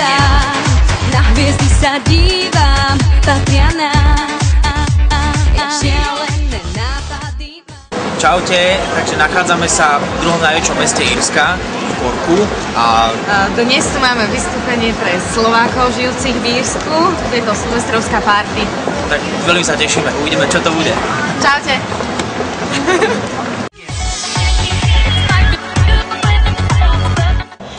dívam, na hviezdy sa dívam, patria nám, ja šialené nápady mám. Čaute, takže nachádzame sa v druhom najväčšom meste Írska, v Corku. A dnes tu máme vystúpenie pre Slovákov žijúcich v Írsku. Je to silvestrovská party. Tak veľmi sa tešíme, uvidíme, čo to bude. Čaute.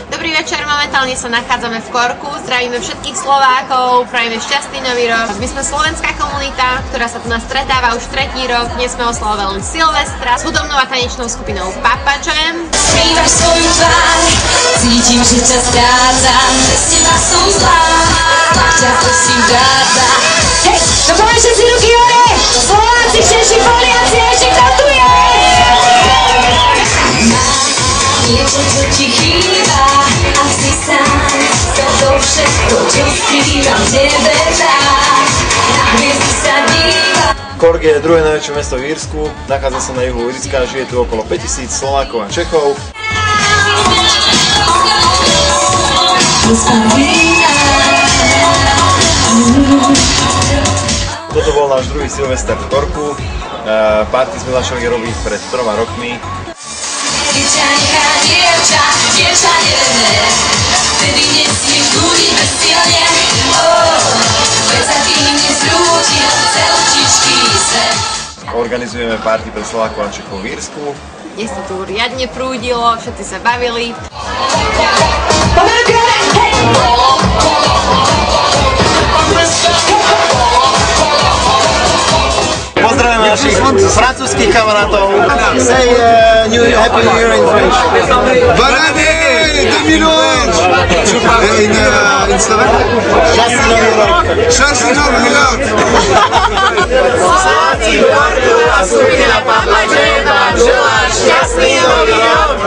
Dobrý večer, momentálne sa nachádzame v Corku. Zdravíme všetkých Slovákov, prajeme šťastný nový rok. My sme slovenská komunita, ktorá sa tu nás stretáva už tretí rok. Dnes sme oslavovali Silvestra s hudobnou a tanečnou skupinou Papa Jam. Skrývaš svoju tvár, cítim, že ťa strácam, bez teba som zlá, ťa prosím vráca. Hej, no poďme všetci ruky hore! Slováci, Češi, Poliaci, ešte kto tu je? Niečo, čo ti chýba, asi sám, toto všetko, čo skrývam tebe dám, na hviezdy sa dívam. Cork je druhé najväčšie mesto v Írsku, nachádza sa na juhu Írska, žije tu okolo 5000 Slovákov a Čechov. Toto bol náš druhý Silvester v Corku, party sme začali robiť pred 3 rokmi. Dievča neverné, vtedy nesmieš túžiť bezsilne, veď sa tým nezrútil celčičký svet. Organizujeme party pre Slovákov a Čechov v Írsku. Dnes sa tu riadne prúdilo, všetci sa bavili. Pozdravujeme našich francúzských kamarátov. Say Happy New Year in French. Bonne année 2011 in Slovakia. Šťastný nový rok. Slováci v Corku a skupina Papa Jam vám želá šťastný nový rok.